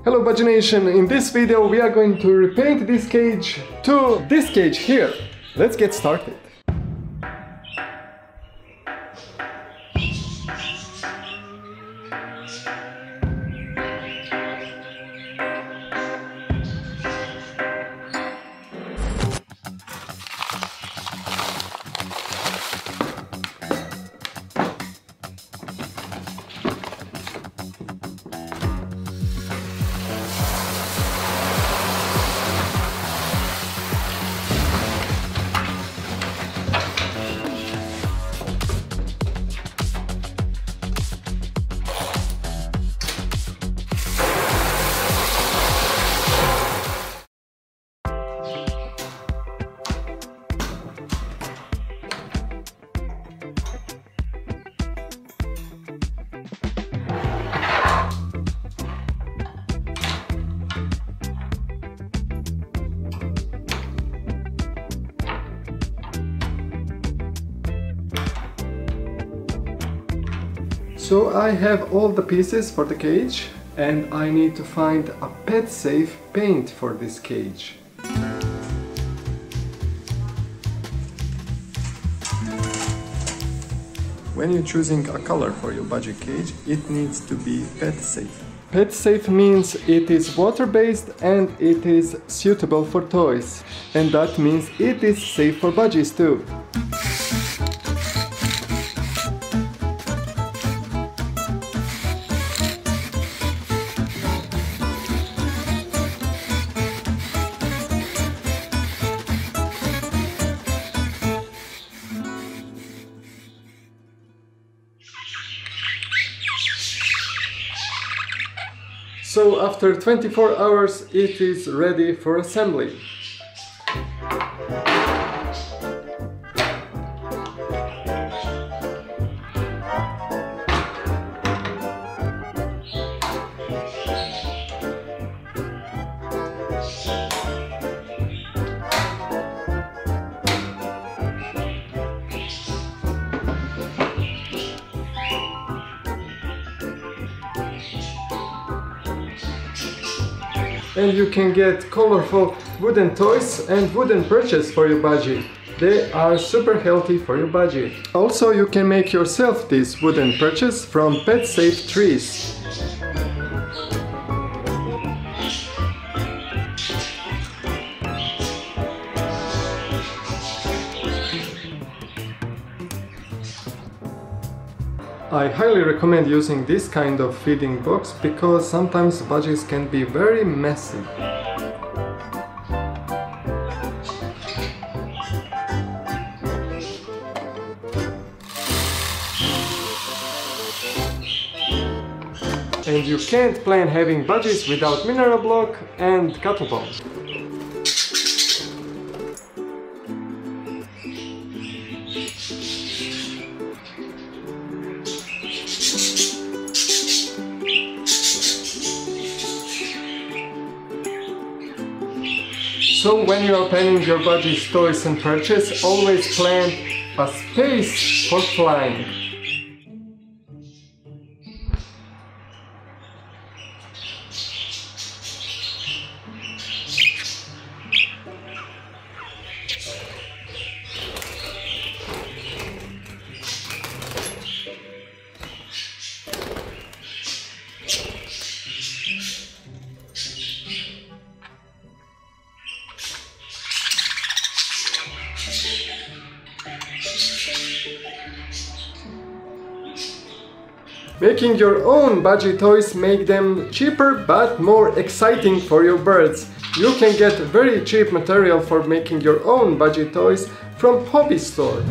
Hello Budgie Nation, in this video we are going to repaint this cage to this cage here. Let's get started. So I have all the pieces for the cage and I need to find a pet safe paint for this cage. When you're choosing a color for your Budgie cage, it needs to be pet safe. Pet safe means it is water-based and it is suitable for toys. And that means it is safe for budgies too. So after 24 hours it is ready for assembly. And you can get colorful wooden toys and wooden perches for your budgie. They are super healthy for your budgie. Also, you can make yourself these wooden perches from pet safe trees. I highly recommend using this kind of feeding box because sometimes budgies can be very messy. And you can't plan having budgies without mineral block and cattle bone. So when you are planning your budgie's toys and perches, always plan a space for flying. Making your own budgie toys make them cheaper but more exciting for your birds. You can get very cheap material for making your own budgie toys from hobby store.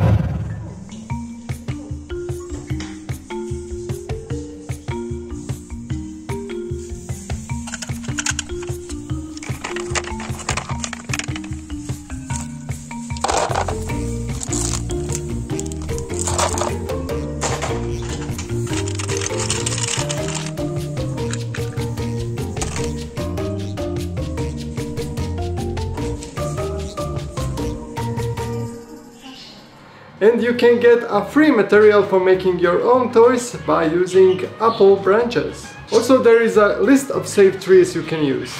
And you can get a free material for making your own toys by using apple branches. Also, there is a list of safe trees you can use.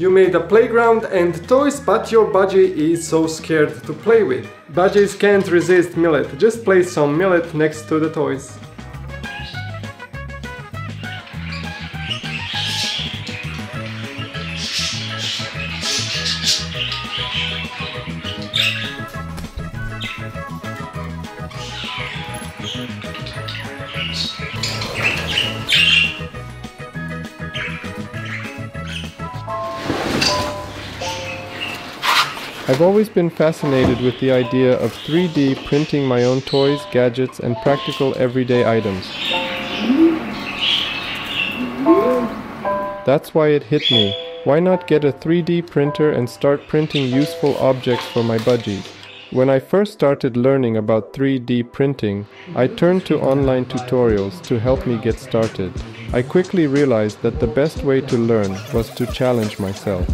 You made a playground and toys, but your Budgie is so scared to play with. Budgies can't resist millet, just place some millet next to the toys. I've always been fascinated with the idea of 3D printing my own toys, gadgets, and practical everyday items. That's why it hit me. Why not get a 3D printer and start printing useful objects for my Budgie? When I first started learning about 3D printing, I turned to online tutorials to help me get started. I quickly realized that the best way to learn was to challenge myself.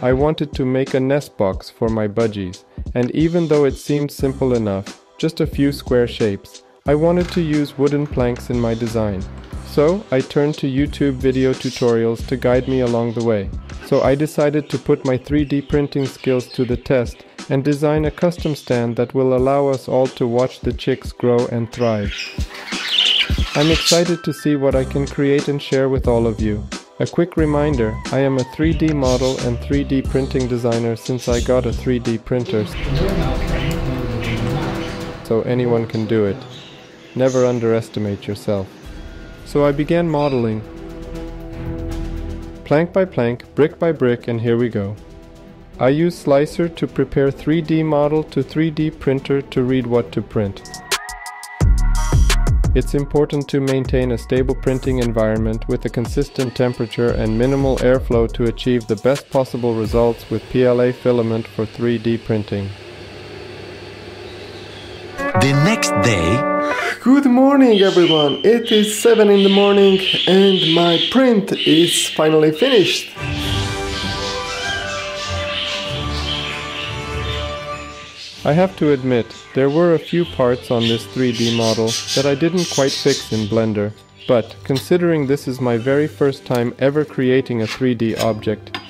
I wanted to make a nest box for my Budgies, and even though it seemed simple enough, just a few square shapes, I wanted to use wooden planks in my design. So I turned to YouTube video tutorials to guide me along the way. So I decided to put my 3D printing skills to the test and design a custom stand that will allow us all to watch the chicks grow and thrive. I'm excited to see what I can create and share with all of you. A quick reminder, I am a 3D model and 3D printing designer since I got a 3D printer. So anyone can do it. Never underestimate yourself. So I began modeling. Plank by plank, brick by brick, and here we go. I use Slicer to prepare 3D model to 3D printer to read what to print. It's important to maintain a stable printing environment with a consistent temperature and minimal airflow to achieve the best possible results with PLA filament for 3D printing. The next day. Good morning everyone, it is 7 in the morning and my print is finally finished. I have to admit, there were a few parts on this 3D model that I didn't quite fix in Blender. But, considering this is my very first time ever creating a 3D object,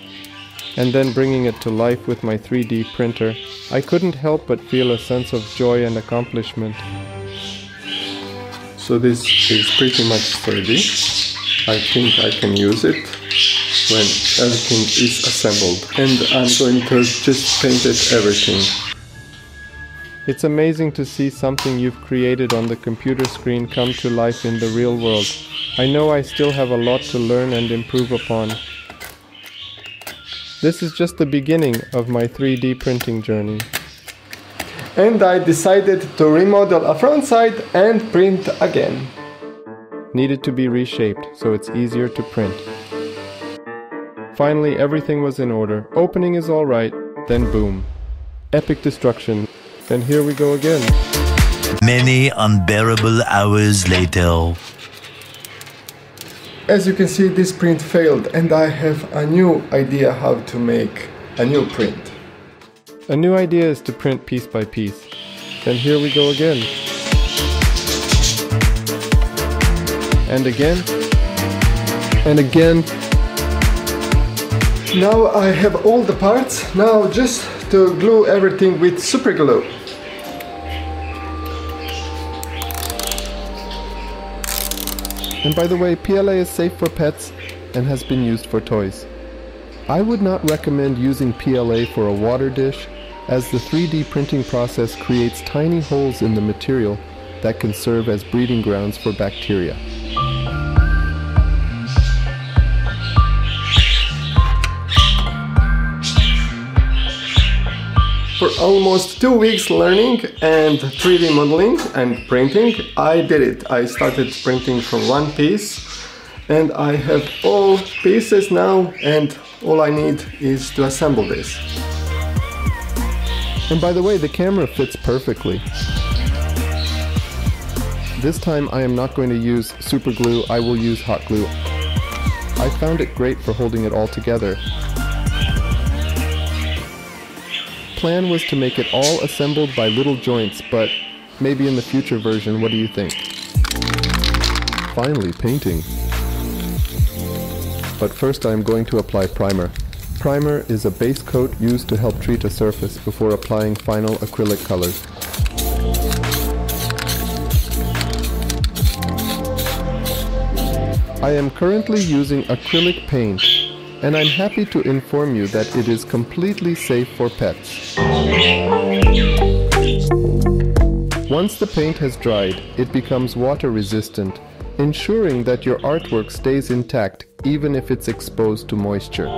and then bringing it to life with my 3D printer, I couldn't help but feel a sense of joy and accomplishment. So this is pretty much sturdy. I think I can use it when everything is assembled. And I'm going to just paint it everything. It's amazing to see something you've created on the computer screen come to life in the real world. I know I still have a lot to learn and improve upon. This is just the beginning of my 3D printing journey. And I decided to remodel a front side and print again. Needed to be reshaped so it's easier to print. Finally everything was in order. Opening is alright, then boom. Epic destruction. And here we go again. Many unbearable hours later. As you can see, this print failed and I have a new idea how to make a new print. A new idea is to print piece by piece. And here we go again. And again. And again. Now I have all the parts. Now just to glue everything with super glue. And by the way, PLA is safe for pets and has been used for toys. I would not recommend using PLA for a water dish, as the 3D printing process creates tiny holes in the material that can serve as breeding grounds for bacteria. For almost 2 weeks learning and 3D modeling and printing, I did it. I started printing from one piece and I have all pieces now and all I need is to assemble this. And by the way, the camera fits perfectly. This time I am not going to use super glue, I will use hot glue. I found it great for holding it all together. Plan was to make it all assembled by little joints, but maybe in the future version, what do you think? Finally, painting. But first I am going to apply primer. Primer is a base coat used to help treat a surface before applying final acrylic colors. I am currently using acrylic paint, and I'm happy to inform you that it is completely safe for pets. Once the paint has dried, it becomes water resistant, ensuring that your artwork stays intact even if it's exposed to moisture.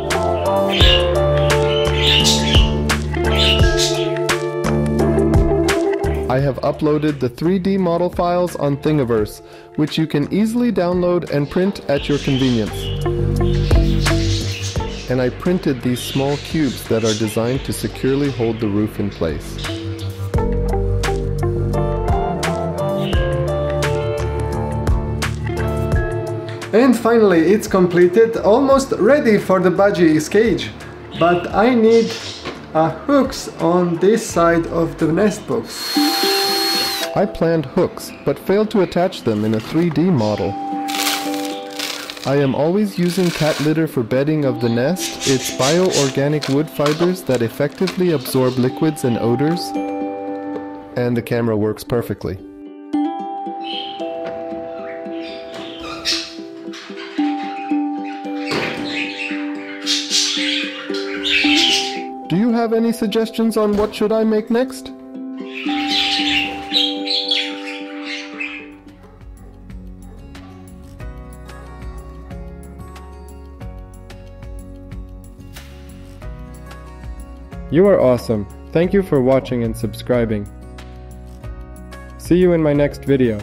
I have uploaded the 3D model files on Thingiverse, which you can easily download and print at your convenience. And I printed these small cubes that are designed to securely hold the roof in place. And finally it's completed, almost ready for the Budgie cage. But I need hooks on this side of the nest box. I planned hooks, but failed to attach them in a 3D model. I am always using cat litter for bedding of the nest. It's bio-organic wood fibers that effectively absorb liquids and odors, and the camera works perfectly. Do you have any suggestions on what should I make next? You are awesome. Thank you for watching and subscribing. See you in my next video.